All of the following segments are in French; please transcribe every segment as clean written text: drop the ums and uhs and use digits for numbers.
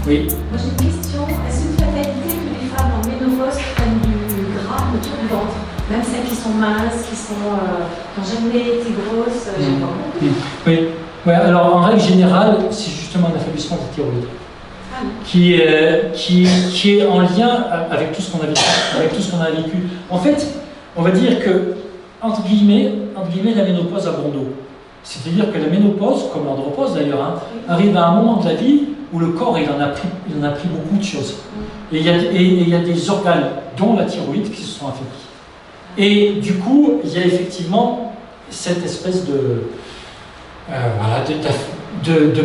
Oui. Moi j'ai une question. Est-ce une fatalité que les femmes en ménopause prennent du gras autour du ventre? Même celles qui sont minces, qui n'ont jamais été grosses, j'ai pas compris. Oui. Ouais, alors en règle générale, c'est justement un affaiblissement de la thyroïde. Qui est en lien avec tout ce qu'on a vécu, En fait, on va dire que, entre guillemets, la ménopause a bon dos. C'est-à-dire que la ménopause, comme l'andropause d'ailleurs, arrive à un moment de la vie où le corps il en a pris beaucoup de choses. Et il y a des organes, dont la thyroïde, qui se sont affaiblis. Et du coup, il y a effectivement cette espèce de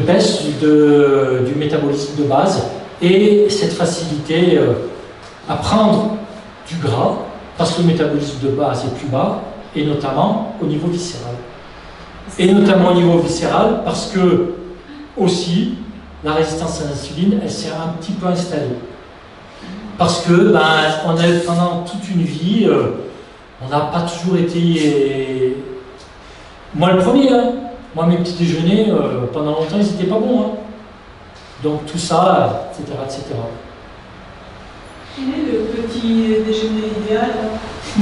baisse du métabolisme de base et cette facilité à prendre du gras parce que le métabolisme de base est plus bas et notamment au niveau viscéral. Parce que aussi la résistance à l'insuline elle s'est un petit peu installée. Parce que on a pendant toute une vie, on n'a pas toujours été. Moi le premier, Moi, mes petits déjeuners, pendant longtemps, ils n'étaient pas bons. Donc, tout ça, etc., etc. Quel est le petit déjeuner idéal On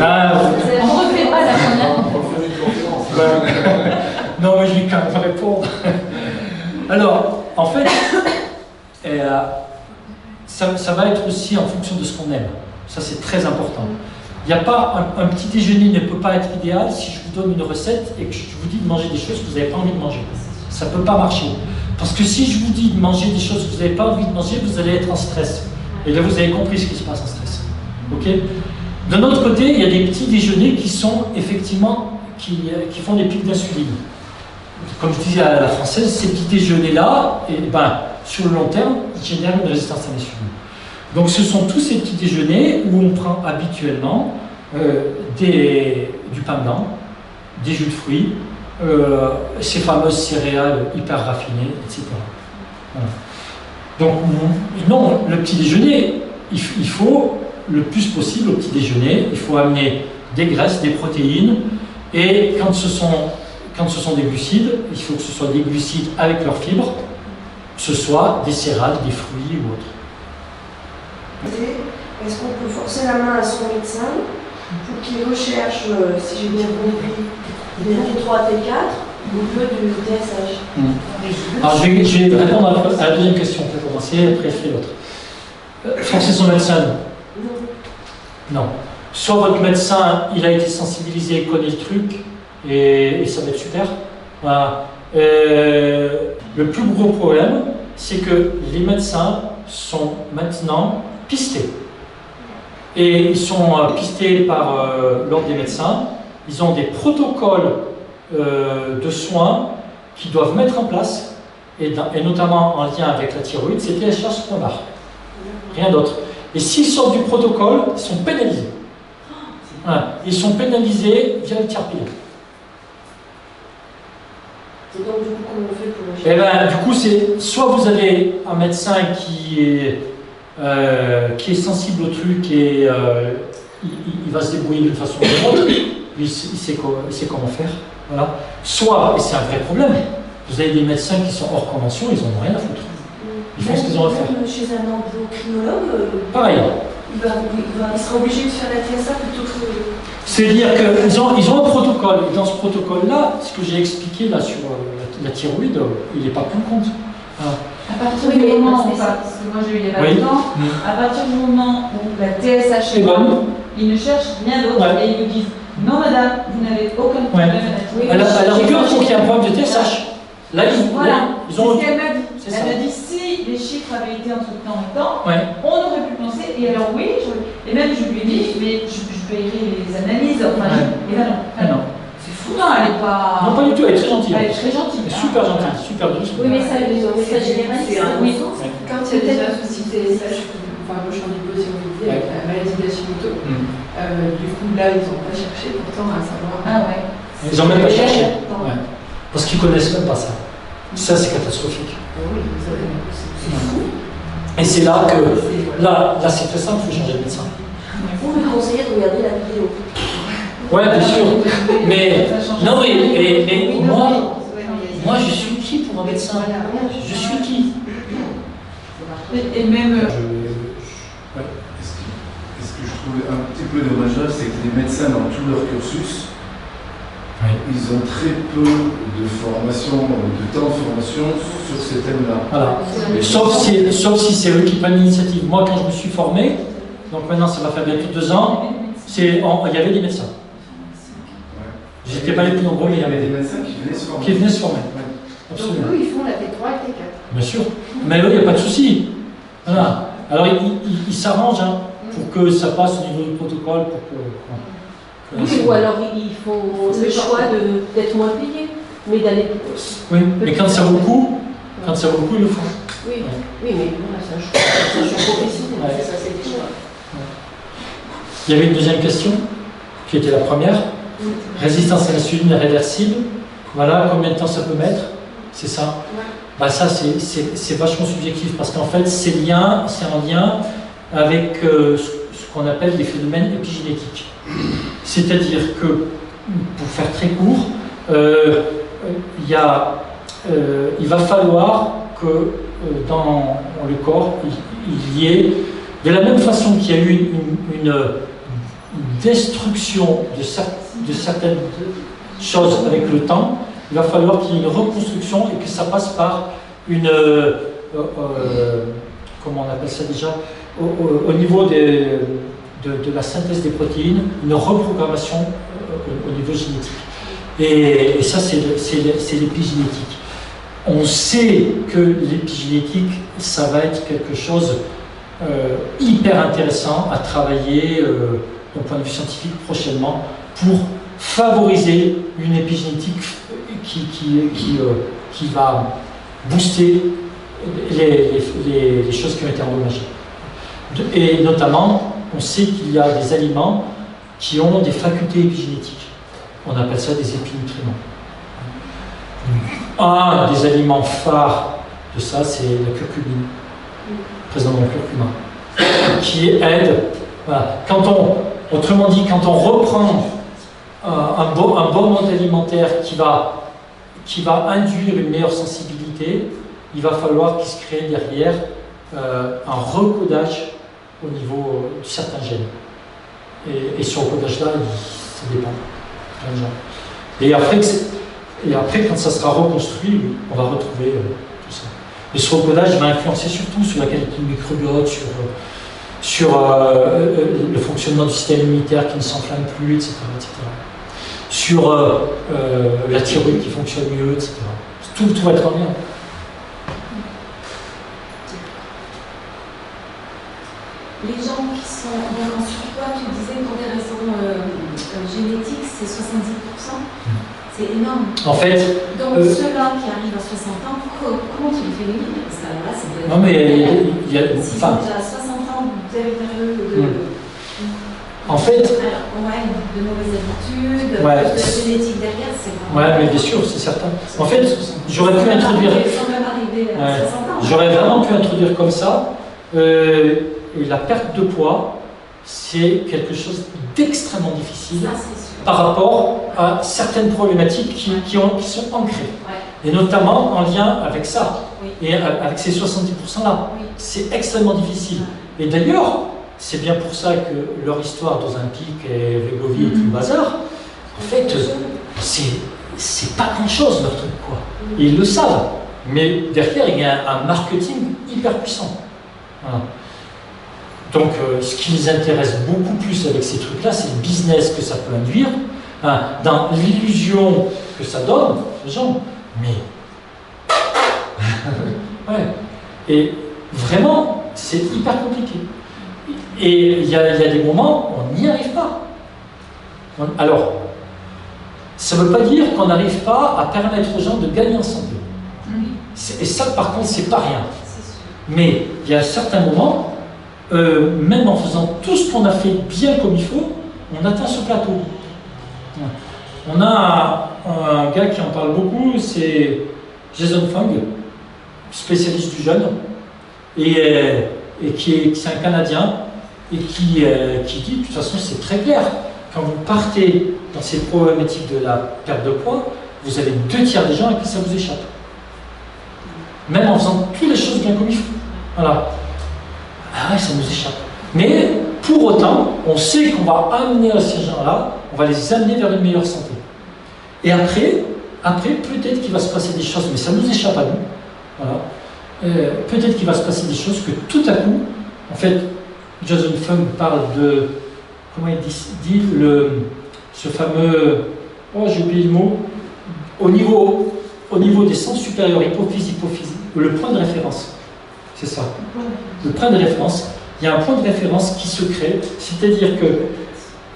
ne refait pas la première. Non, mais je vais quand même répondre. Alors, en fait, ça va être aussi en fonction de ce qu'on aime. Ça, c'est très important. Il n'y a pas un petit déjeuner ne peut pas être idéal si je vous donne une recette et que je vous dis de manger des choses que vous n'avez pas envie de manger. Ça ne peut pas marcher. Parce que si je vous dis de manger des choses que vous n'avez pas envie de manger, vous allez être en stress. Et là, vous avez compris ce qui se passe en stress. Ok ? D'un autre côté, il y a des petits déjeuners qui sont effectivement, qui font des pics d'insuline. Comme je disais à la française, ces petits déjeuners-là, sur le long terme, ils génèrent une résistance à l'insuline. Donc ce sont tous ces petits déjeuners où on prend habituellement du pain blanc, des jus de fruits, ces fameuses céréales hyper raffinées, etc. Voilà. Donc non, le petit déjeuner, il faut le plus possible au petit déjeuner, il faut amener des graisses, des protéines, et quand ce sont des glucides, il faut que ce soit des glucides avec leurs fibres, que ce soit des céréales, des fruits ou autres. Est-ce qu'on peut forcer la main à son médecin pour qu'il recherche, si j'ai bien compris, des T3, T4 au lieu du TSH? Alors je vais répondre à la deuxième question, on peut commencer, après je fais l'autre. Forcer son médecin? Non. Soit votre médecin, il a été sensibilisé, il connaît le truc, et ça va être super. Voilà. Le plus gros problème, c'est que les médecins sont maintenant pistés. Et ils sont pistés par l'ordre des médecins. Ils ont des protocoles de soins qu'ils doivent mettre en place, et notamment en lien avec la thyroïde, c'est TSH standard. Rien d'autre. Et s'ils sortent du protocole, ils sont pénalisés. Voilà. Ils sont pénalisés via le tiers payant. Et donc, du coup, comment on fait pour le du coup, c'est soit vous avez un médecin qui est sensible au truc et il va se débrouiller d'une façon ou d'une autre, il sait comment faire. Voilà. Soit, et c'est un vrai problème, vous avez des médecins qui sont hors convention, ils n'en ont rien à foutre. Ils font ce qu'ils ont à faire. Chez un endocrinologue, pareil. Il sera obligé de faire la TSA plutôt que. C'est-à-dire qu'ils ont un protocole. Et dans ce protocole-là, ce que j'ai expliqué là sur la thyroïde, il n'est pas pris en compte. Voilà. À partir du moment où, parce que moi j'ai eu il y a pas longtemps, à partir du moment où la TSH est bonne, ils ne cherchent rien d'autre et ils vous disent non madame, vous n'avez aucun problème à la thyroïde. À la rigueur, il faut qu'il y ait un problème de TSH. Là, ils ont. C'est ce qu'elle m'a dit. Elle m'a dit si les chiffres avaient été entre temps et temps, on aurait pu penser. Et alors oui, et même je lui ai dit, mais je payerai les analyses. Enfin, et là non. C'est fou, non, elle n'est pas. Non, pas du tout, elle est très gentille. Elle est très gentille. Elle est super gentille, super douce. Oui, mais ça généralise. Oui. Quand il y a déjà un souci TSH, enfin moi je suis en hypothyrologie avec la maladie d'Hashimoto, du coup là ils n'ont pas cherché pourtant à savoir. Ah ouais. Ils n'ont même pas cherché. Parce qu'ils ne connaissent même pas ça. Ça, c'est catastrophique. Oui, c'est fou. Et c'est là que. Là c'est très simple, il faut changer de médecin. Vous me conseillez de regarder la vidéo. Ouais, bien sûr. Mais. Non, mais moi, je suis qui pour un médecin? Je suis qui? Et même. Ce que je trouve un petit peu dommageable, c'est que les médecins, dans tout leur cursus, ils ont très peu de formation, de temps de formation sur ces thèmes-là. Voilà. Sauf si c'est eux qui prennent l'initiative. Moi, quand je me suis formé, donc maintenant ça va faire bientôt 2 ans, il y avait des médecins. J'étais pas les plus nombreux, mais il y avait des médecins qui venaient se former. Ouais. Absolument. Donc eux, ils font la T3 et T4. Bien sûr. Mais eux, il n'y a pas de souci. Voilà. Alors, ils s'arrangent pour que ça passe au niveau du protocole. Oui, ou alors ils font le choix d'être moins payés, mais d'aller. Oui, mais quand ça vaut le coup, ils le font. Oui, mais voilà, c'est un choix professionnel. Ouais. Ça, c'est des choix. Il y avait une deuxième question, qui était la première. Résistance à l'insuline réversible. Voilà, combien de temps ça peut mettre? C'est ça. Bah ça, c'est vachement subjectif parce qu'en fait, c'est en lien avec ce qu'on appelle des phénomènes épigénétiques. C'est-à-dire que, pour faire très court, il va falloir que dans le corps, il y ait, de la même façon qu'il y a eu une destruction de certaines choses avec le temps, il va falloir qu'il y ait une reconstruction et que ça passe par une... comment on appelle ça déjà? Au niveau de la synthèse des protéines, une reprogrammation au niveau génétique. Et ça, c'est l'épigénétique. On sait que l'épigénétique, ça va être quelque chose hyper intéressant à travailler d'un point de vue scientifique prochainement pour favoriser une épigénétique qui va booster les choses qui ont été endommagées. Et notamment, on sait qu'il y a des aliments qui ont des facultés épigénétiques. On appelle ça des épinutriments. Un des aliments phares de ça, c'est la curcumine, présente dans le curcuma, qui aide. Voilà. Autrement dit, quand on reprend un bon mode alimentaire qui va induire une meilleure sensibilité, il va falloir qu'il se crée derrière un recodage au niveau de certains gènes. Et ce recodage-là, ça dépend. Et après, quand ça sera reconstruit, on va retrouver tout ça. Et ce recodage va influencer surtout sur la qualité du microbiote, sur le fonctionnement du système immunitaire qui ne s'enflamme plus, etc. Sur la thyroïde qui fonctionne mieux, etc. Tout va être en lien. Les gens qui sont en surpoids, tu disais pour des raisons génétiques, c'est 70%. C'est énorme. En fait. Donc ceux-là qui arrivent à 60 ans, comment tu les fais les lignes? Parce que là, c'est non, mais il y a. Si déjà à 60 ans, vous avez en fait. Alors, de mauvaises habitudes, de la génétique derrière, c'est vraiment. Ouais, mais bien sûr, c'est certain. En fait, j'aurais pu introduire. J'aurais vraiment pu introduire comme ça. Et la perte de poids, c'est quelque chose d'extrêmement difficile par rapport à certaines problématiques qui sont ancrées. Et notamment en lien avec ça, et avec ces 70%-là. C'est extrêmement difficile. Et d'ailleurs, c'est bien pour ça que leur histoire d'Ozempic et Wegovy et tout le bazar, en fait, c'est pas grand-chose leur truc, quoi. Et ils le savent. Mais derrière, il y a un marketing hyper puissant. Voilà. Donc, ce qui les intéresse beaucoup plus avec ces trucs-là, c'est le business que ça peut induire, dans l'illusion que ça donne aux gens. Mais. Ouais. Et vraiment, c'est hyper compliqué. Et il y a des moments où on n'y arrive pas. Alors, ça ne veut pas dire qu'on n'arrive pas à permettre aux gens de gagner en santé. Et ça, par contre, c'est pas rien. Mais il y a certains moments. Même en faisant tout ce qu'on a fait bien comme il faut, on atteint ce plateau. On a un gars qui en parle beaucoup, c'est Jason Fung, spécialiste du jeûne, et c'est un Canadien, et qui dit, de toute façon c'est très clair, quand vous partez dans ces problématiques de la perte de poids, vous avez 2 tiers des gens à qui ça vous échappe. Même en faisant toutes les choses bien comme il faut. Voilà. Ah ouais, ça nous échappe. Mais pour autant, on sait qu'on va amener ces gens-là, on va les amener vers une meilleure santé. Et après peut-être qu'il va se passer des choses, mais ça nous échappe à nous. Voilà. Peut-être qu'il va se passer des choses que tout à coup, en fait, Jason Fung parle de, comment il dit ce fameux, oh j'ai oublié le mot, au niveau des sens supérieurs, hypophyse, le point de référence. C'est ça. Le point de référence, il y a un point de référence qui se crée, c'est-à-dire que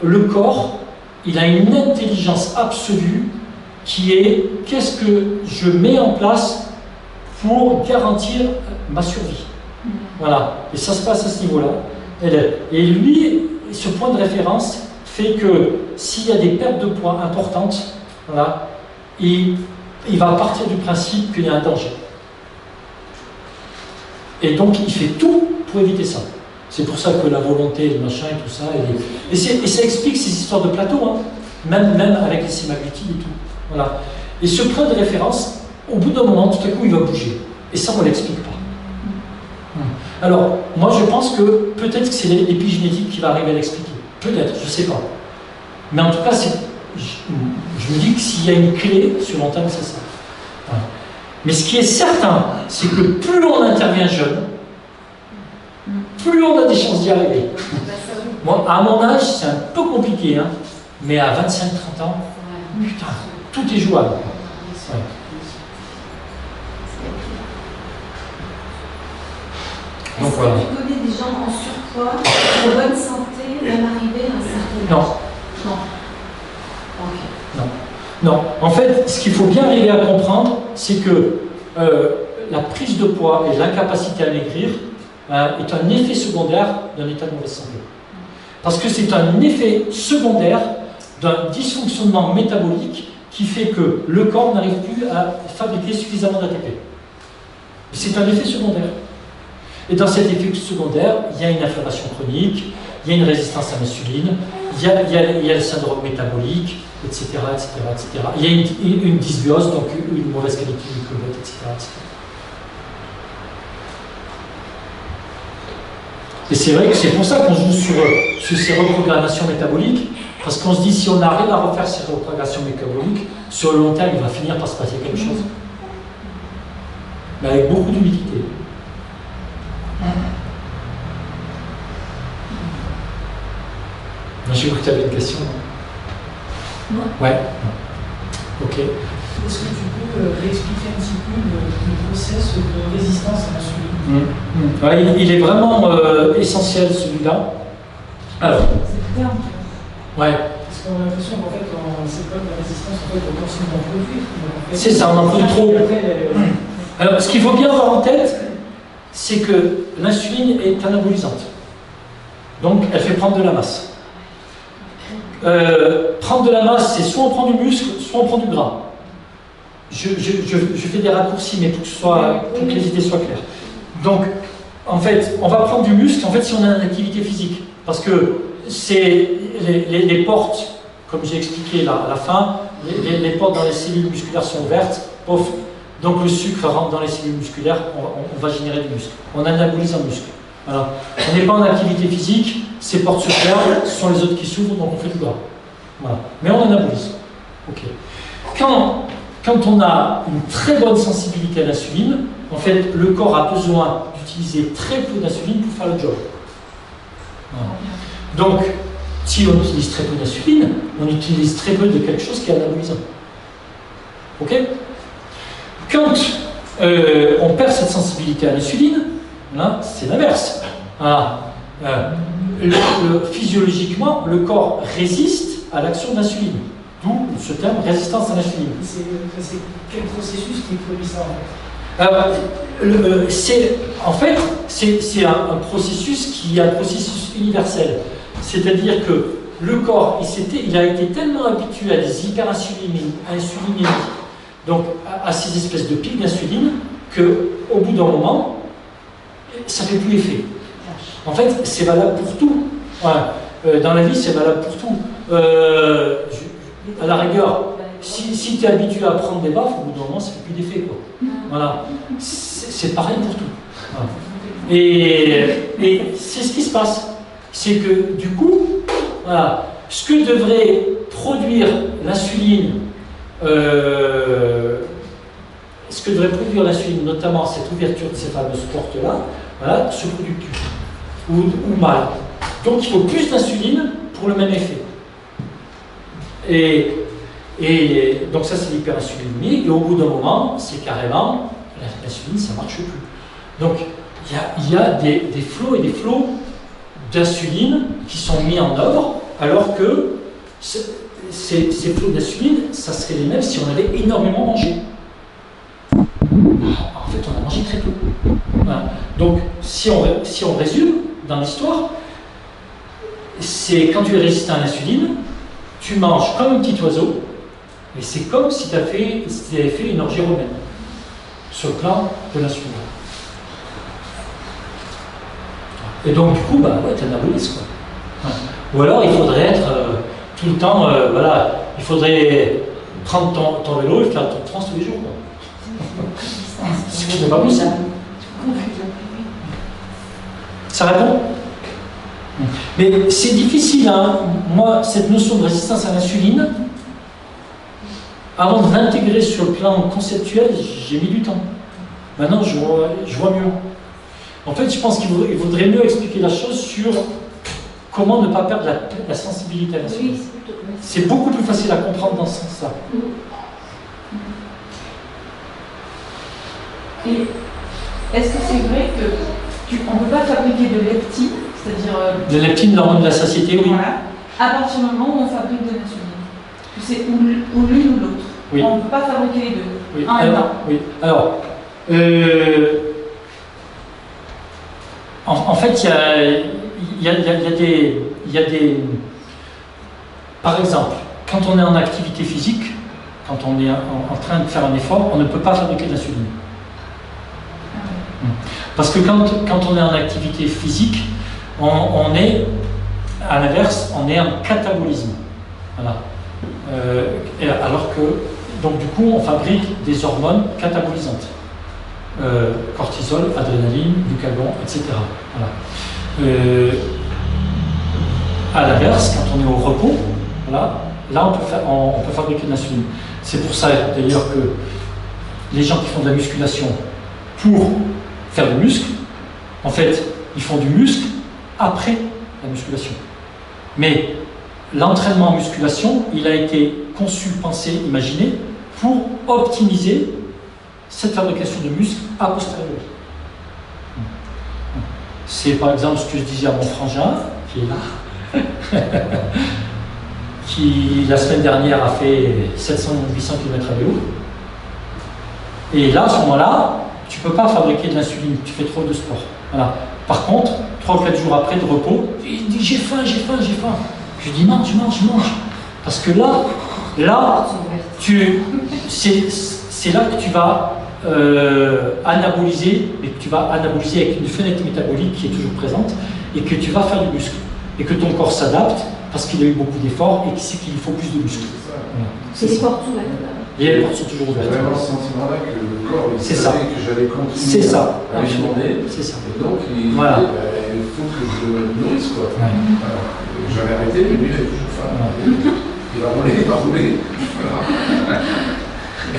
le corps, il a une intelligence absolue qui est qu'est-ce que je mets en place pour garantir ma survie. Voilà. Et ça se passe à ce niveau-là. Et lui, ce point de référence fait que s'il y a des pertes de poids importantes, voilà, il va partir du principe qu'il y a un danger. Et donc il fait tout pour éviter ça. C'est pour ça que la volonté, le machin et tout ça. Et ça explique ces histoires de plateau, hein, même avec les sémaglutides et tout. Voilà. Et ce point de référence, au bout d'un moment, tout à coup, il va bouger. Et ça, on ne l'explique pas. Alors, moi, je pense que peut-être que c'est l'épigénétique qui va arriver à l'expliquer. Peut-être, je ne sais pas. Mais en tout cas, je me dis que s'il y a une clé sur long terme, c'est ça. Voilà. Mais ce qui est certain, c'est que plus on intervient jeune, plus on a des chances d'y arriver. Moi, à mon âge, c'est un peu compliqué, hein, mais à 25-30 ans, putain, tout est jouable. Ouais. Est-ce que tu connais des gens en surpoids, en bonne santé, même arrivés à un certain âge? Non. Non. Ok. Non. Non. En fait, ce qu'il faut bien arriver à comprendre, c'est que la prise de poids et l'incapacité à maigrir est un effet secondaire d'un état de mauvaise santé. Parce que c'est un effet secondaire d'un dysfonctionnement métabolique qui fait que le corps n'arrive plus à fabriquer suffisamment d'ATP. C'est un effet secondaire. Et dans cet effet secondaire, il y a une inflammation chronique, il y a une résistance à l'insuline, il y a le syndrome métabolique, etc., etc., etc. Il y a une dysbiose, donc une mauvaise qualité du microbiote, etc., etc. Et c'est vrai que c'est pour ça qu'on joue sur ces reprogrammations métaboliques, parce qu'on se dit si on arrive à refaire ces reprogrammations métaboliques, sur le long terme, il va finir par se passer quelque chose. Mais avec beaucoup d'humilité. J'ai cru que tu avais une question. Non. Ouais. Ok. Est-ce que tu peux réexpliquer un petit peu le process de résistance à l'insuline? Ouais, il est vraiment essentiel celui-là. Alors. C'est le terme. Ouais. Parce qu'on a l'impression qu'en fait, c'est pas de la résistance, en fait, on consomme d'en produire. C'est ça, on en produit trop. Alors, ce qu'il faut bien avoir en tête, c'est que l'insuline est anabolisante. Donc, elle fait prendre de la masse. Prendre de la masse, c'est soit on prend du muscle, soit on prend du gras. Je fais des raccourcis, mais pour que les idées soient claires. Donc, en fait, on va prendre du muscle, en fait, si on a une activité physique. Parce que c'est les portes, comme j'ai expliqué à la fin, les portes dans les cellules musculaires sont ouvertes, donc le sucre rentre dans les cellules musculaires, on va générer du muscle. On anabolise un muscle. Voilà. On n'est pas en activité physique, ces portes se ferment, ce sont les autres qui s'ouvrent, donc on fait du gras. Voilà. Mais on anabolise. Ok. Quand on a une très bonne sensibilité à l'insuline, en fait, le corps a besoin d'utiliser très peu d'insuline pour faire le job. Voilà. Donc, si on utilise très peu d'insuline, on utilise très peu de quelque chose qui est anabolisant. Ok? Quand on perd cette sensibilité à l'insuline, là, c'est l'inverse. Voilà. Physiologiquement, le corps résiste à l'action de l'insuline. D'où ce terme résistance à l'insuline. C'est quel processus qui produit ça en fait c'est un processus qui est un processus universel. C'est-à-dire que le corps, il a été tellement habitué à des hyperinsulinémies, donc à ces espèces de pics d'insuline, qu'au bout d'un moment, ça ne fait plus effet. En fait, c'est valable pour tout. Ouais. Dans la vie, c'est valable pour tout. À la rigueur, si tu es habitué à prendre des baffes, au bout d'un moment, ça ne fait plus d'effet. Voilà. C'est pareil pour tout. Voilà. Et c'est ce qui se passe. C'est que du coup, voilà, ce que devrait produire l'insuline, notamment cette ouverture de ces fameuses portes-là, voilà, se produit plus ou mal. Donc il faut plus d'insuline pour le même effet. Et donc ça c'est l'hyperinsulinémie, et au bout d'un moment, c'est carrément, l'insuline ça ne marche plus. Donc il y a des flots et des flots d'insuline qui sont mis en œuvre, alors que ces flots d'insuline, ça serait les mêmes si on avait énormément mangé. En fait, on a mangé très peu. Voilà. Donc, si on résume dans l'histoire, c'est quand tu es résistant à l'insuline, tu manges comme un petit oiseau, et c'est comme si tu avais fait une orgie romaine sur le plan de l'insuline. Et donc, du coup, bah, ouais, tu anabolises, quoi. Ouais. Ou alors, il faudrait être tout le temps, voilà, il faudrait prendre ton vélo et faire ton trans tous les jours, quoi. Ce qui n'est pas possible. Ça répond? Mais c'est difficile, hein. Moi, cette notion de résistance à l'insuline, avant de l'intégrer sur le plan conceptuel, j'ai mis du temps. Maintenant, je vois mieux. En fait, je pense qu'il vaudrait mieux expliquer la chose sur comment ne pas perdre la sensibilité à l'insuline. C'est beaucoup plus facile à comprendre dans ce sens-là. Et est-ce que c'est vrai qu'on ne peut pas fabriquer de leptine, c'est-à-dire... De leptine, l'hormone de la satiété, oui. Voilà, à partir du moment où on fabrique de l'insuline. C'est ou l'une ou l'autre. Oui. On ne peut pas fabriquer les deux. Oui. En même temps. Oui. Alors, en fait, il y a des... Par exemple, quand on est en activité physique, quand on est en train de faire un effort, on ne peut pas fabriquer de l'insuline. Parce que quand on est en activité physique, on est, à l'inverse, on est en catabolisme. Voilà. Alors que, donc du coup, on fabrique des hormones catabolisantes. Cortisol, adrénaline, glucagon, etc. Voilà. À l'inverse, quand on est au repos, voilà, là on peut fabriquer de l'insuline. C'est pour ça d'ailleurs que les gens qui font de la musculation pour faire du muscle, en fait, ils font du muscle après la musculation. Mais l'entraînement en musculation, il a été conçu, pensé, imaginé pour optimiser cette fabrication de muscles a posteriori. C'est par exemple ce que je disais à mon frangin, qui est là, qui la semaine dernière a fait 700-800 km à vélo. Et là, à ce moment-là, tu ne peux pas fabriquer de l'insuline, tu fais trop de sport. Voilà. Par contre, 3 ou 4 jours après de repos, il dit j'ai faim. Je dis mange. Parce que là c'est là que tu vas anaboliser, et que tu vas anaboliser avec une fenêtre métabolique qui est toujours présente, et que tu vas faire du muscle. Et que ton corps s'adapte parce qu'il a eu beaucoup d'efforts et qu'il sait qu'il faut plus de muscle. Voilà. C'est les portes ouvertes. Et les portes sont toujours ouvertes. Vraiment ce sentiment-là que le corps, il savait que j'allais continuer à alimenter. C'est ça. Et donc, il faut que je me nourrisse, quoi. Ouais. J'avais arrêté, mais lui, il avait toujours faim. Ouais. Il va rouler. Voilà.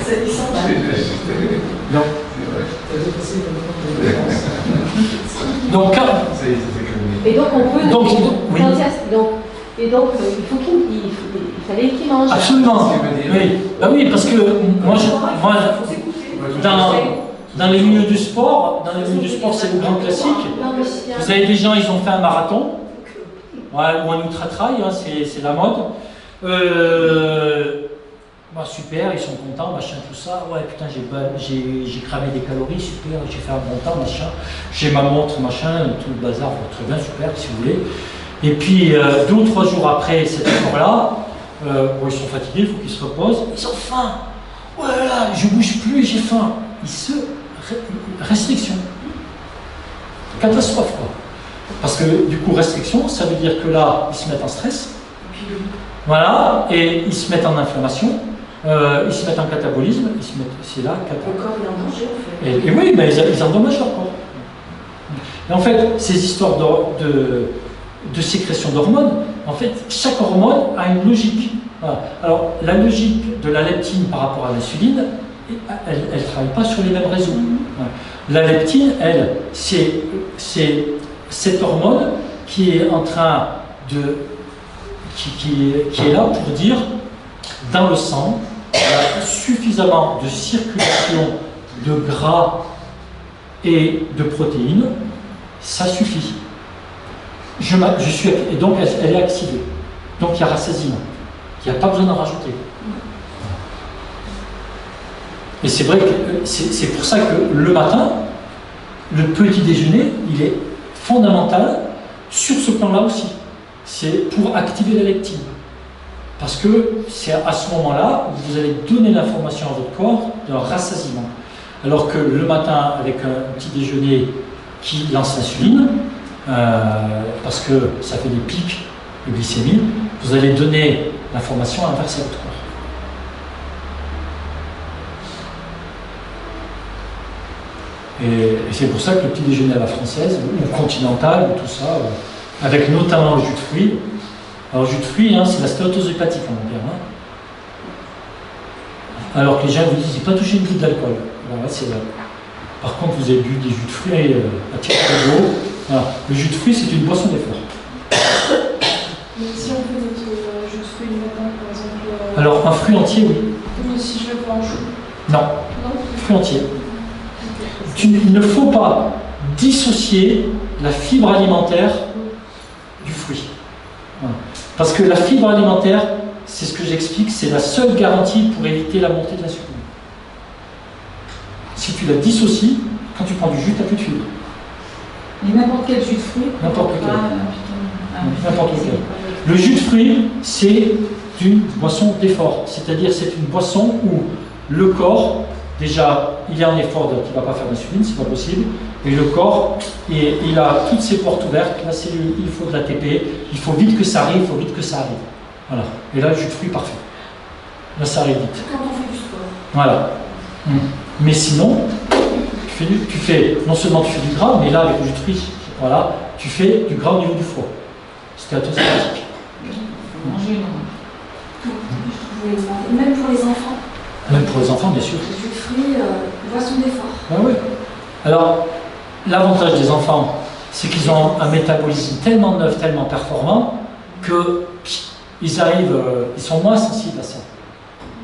C'est Donc, donc, et donc on peut. Donc, oui. Et donc il fallait qu'il mange. Absolument. Oui. Bah oui, parce que moi dans les milieux du sport, c'est le grand classique. Vous avez des gens, ils ont fait un marathon, ou un ultra-trail, hein, c'est la mode. Bah super, ils sont contents, machin, tout ça. Ouais, putain, j'ai cramé des calories, super, j'ai fait un bon temps, machin. J'ai ma montre, machin, tout le bazar, très bien, super, si vous voulez. Et puis, 2 ou 3 jours après cet effort-là, ils sont fatigués, il faut qu'ils se reposent. Ils ont faim. Oh là là, je bouge plus, j'ai faim. Restriction. Catastrophe, quoi. Parce que, du coup, restriction, ça veut dire que là, ils se mettent en stress. Voilà, et ils se mettent en inflammation. Ils se mettent en catabolisme, c'est là. Le corps est en danger, en fait. Et oui, mais ils endommagent leur corps. Et en fait, ces histoires de sécrétion d'hormones, en fait, chaque hormone a une logique. Voilà. Alors, la logique de la leptine par rapport à l'insuline, elle ne travaille pas sur les mêmes réseaux. Voilà. La leptine, elle, c'est cette hormone qui est en train de... qui est là pour dire, dans le sang, il y a suffisamment de circulation de gras et de protéines, ça suffit. Et donc, elle est activée. Donc, il y a rassasiement. Il n'y a pas besoin d'en rajouter. Et c'est vrai que c'est pour ça que le matin, le petit déjeuner, il est fondamental sur ce plan-là aussi. C'est pour activer la leptine. Parce que c'est à ce moment-là où vous allez donner l'information à votre corps de rassasiement. Alors que le matin, avec un petit déjeuner qui lance l'insuline, parce que ça fait des pics de glycémie, vous allez donner l'information inverse à votre corps. Et c'est pour ça que le petit déjeuner à la française, ou continental, ou tout ça, avec notamment le jus de fruits. Alors, le jus de fruits, hein, c'est la stéatose hépatique en Angleterre. Hein. Alors que les gens vous disent, j'ai pas touché une goutte d'alcool. Alors là, c'est vrai. Par contre, vous avez bu des jus de fruits à tire-de-l'eau. Voilà. Le jus de fruits, c'est une boisson d'effort. Mais si on fait notre jus de fruits le matin, par exemple. Alors, un fruit entier, oui. Mais si je veux pas en chou. Non. Non. Fruit entier. Il ne faut pas dissocier la fibre alimentaire du fruit. Voilà. Parce que la fibre alimentaire, c'est ce que j'explique, c'est la seule garantie pour éviter la montée de l'insuline. Si tu la dissocies, quand tu prends du jus, tu n'as plus de fibres. Et n'importe quel jus de fruits. N'importe lequel. N'importe lequel. Le jus de fruits, c'est une boisson d'effort. C'est-à-dire, c'est une boisson où le corps, déjà, il est en effort, donc il ne va pas faire d'insuline, c'est pas possible. Et le corps, il a toutes ses portes ouvertes. La cellule, il faut de l'ATP. Il faut vite que ça arrive, il faut vite que ça arrive. Voilà. Et là, le jus de fruits, parfait. Là, ça arrive vite. Quand on fait du sport. Voilà. Mais sinon, tu fais, non seulement tu fais du gras, mais là, avec le jus de fruits, voilà, tu fais du gras au niveau du foie. C'était à toi, c'est pratique. Manger, Même pour les enfants. Même pour les enfants, bien sûr. Le jus de fruits, boisson d'effort. Ah oui. Alors, l'avantage des enfants, c'est qu'ils ont un métabolisme tellement neuf, tellement performant, qu'ils arrivent, ils sont moins sensibles à ça.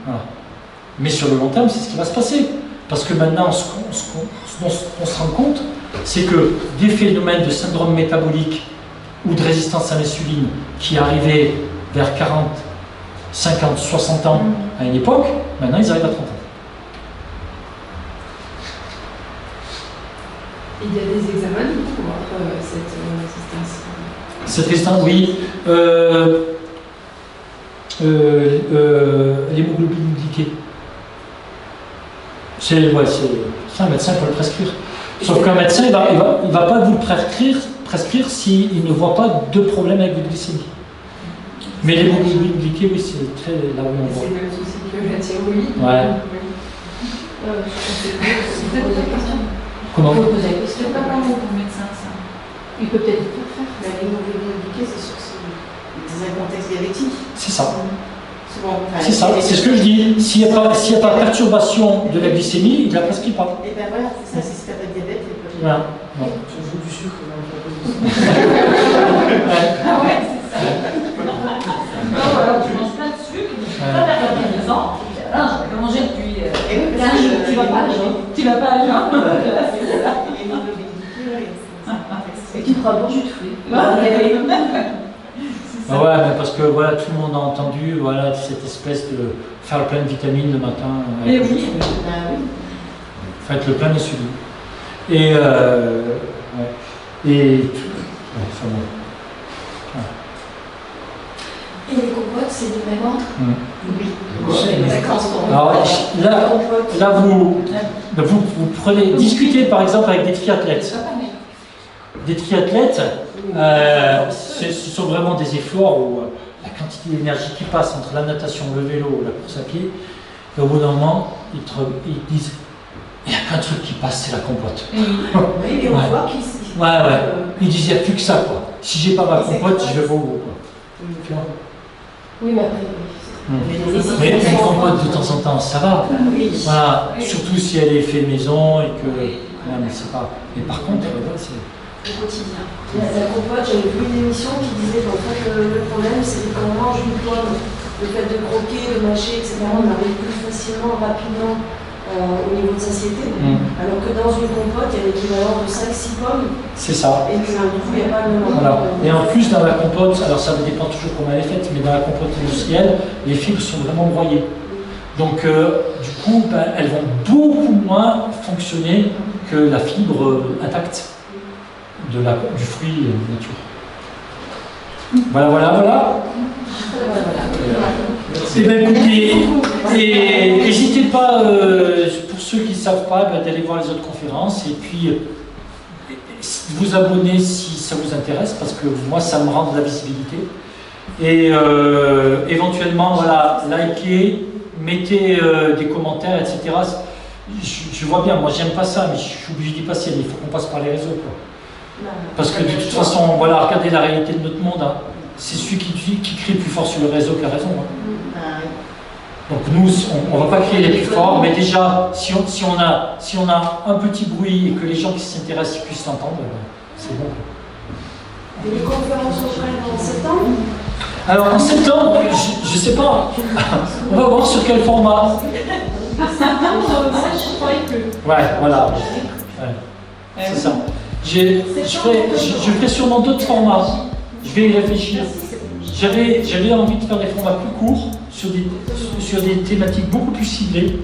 Voilà. Mais sur le long terme, c'est ce qui va se passer. Parce que maintenant, ce dont on se rend compte, c'est que des phénomènes de syndrome métabolique ou de résistance à l'insuline qui arrivaient vers 40, 50, 60 ans à une époque, maintenant ils arrivent à 30 ans. Il y a des examens pour voir cette résistance. Cette résistance, oui. L'hémoglobine glyquée. Ça, un médecin peut le prescrire. Sauf qu'un médecin, il va pas vous le prescrire s'il ne voit pas de problème avec votre glycémie. Mais l'hémoglobine glyquée, oui, c'est très là où on voit. C'est le même souci que la thyroïde. Ouais. C'est peut-être la question. Comment? C'est pas mal pour le médecin, ça. Il peut peut-être tout faire. L'hémoglobine glyquée, c'est sûr que c'est un contexte diabétique. C'est ça. C'est ça, c'est ce que je dis. S'il n'y a pas de perturbation de la glycémie, il ne la prescrit pas. Et bien voilà, c'est ça, c'est si tu n'as pas de diabète. Voilà. Tu ajoutes du sucre dans le Ah ouais, c'est ça. Non, alors tu manges plein de sucre, pas d'avoir 2 ans. Non, j'ai pas mangé depuis 15 jours. Tu vas pas à jeun. Tu vas pas à jeun. Et tu prends un bon jus de fruits. Ah ouais, mais parce que voilà, tout le monde a entendu voilà, cette espèce de faire plein de vitamines le matin. Mais oui. Faites le plein d'insuline. Et enfin bon. Et les compotes, c'est du même ordre. Alors là vous prenez, discutez par exemple avec des triathlètes. Des triathlètes, ce sont vraiment des efforts où la quantité d'énergie qui passe entre la natation, le vélo, la course à pied, et au bout d'un moment, ils disent il y a qu'un truc qui passe, c'est la compote. Oui, et on voit qu'ils Ouais. Ils disaient, il n'y a plus que ça, quoi. Si j'ai pas ma compote, je vais au bout, quoi. Tu vois? Oui, mais après. Mais une compote de temps en temps, ça va. Voilà. Surtout si elle est faite maison et que. Ouais, mais c'est pas. Mais par contre, c'est. Au quotidien. La compote, j'avais vu une émission qui disait qu'en fait, le problème, c'est que quand on mange une pomme, le fait de croquer, de mâcher, etc., on arrive plus facilement, rapidement au niveau de satiété. Alors que dans une compote, il y a l'équivalent de 5-6 pommes. C'est ça. Et que du coup, il n'y a pas le même Voilà. Et en plus, dans la compote, alors ça dépend toujours comment elle est faite, mais dans la compote industrielle, les fibres sont vraiment broyées. Donc, du coup, elles vont beaucoup moins fonctionner que la fibre intacte du fruit nature. Voilà. Eh bien, écoutez, et n'hésitez pas, pour ceux qui ne savent pas, d'aller voir les autres conférences et puis vous abonner si ça vous intéresse, parce que moi, ça me rend de la visibilité. Et éventuellement, voilà, likez, mettez des commentaires, etc. Je vois bien, moi, j'aime pas ça, mais je suis obligé d'y passer. Il faut qu'on passe par les réseaux, quoi. Parce que de toute façon, voilà, regardez la réalité de notre monde. Hein. C'est celui qui crie plus fort sur le réseau qui a raison. Hein. Donc nous, on ne va pas crier les plus forts, mais déjà, si on a un petit bruit et que les gens qui s'intéressent puissent l'entendre, c'est bon. Et les conférences reprennent en septembre? Alors en septembre, je ne sais pas. On va voir sur quel format. Ouais, voilà. Ouais. C'est ça. Je ferai sûrement d'autres formats. Je vais y réfléchir. J'avais envie de faire des formats plus courts sur des thématiques beaucoup plus ciblées.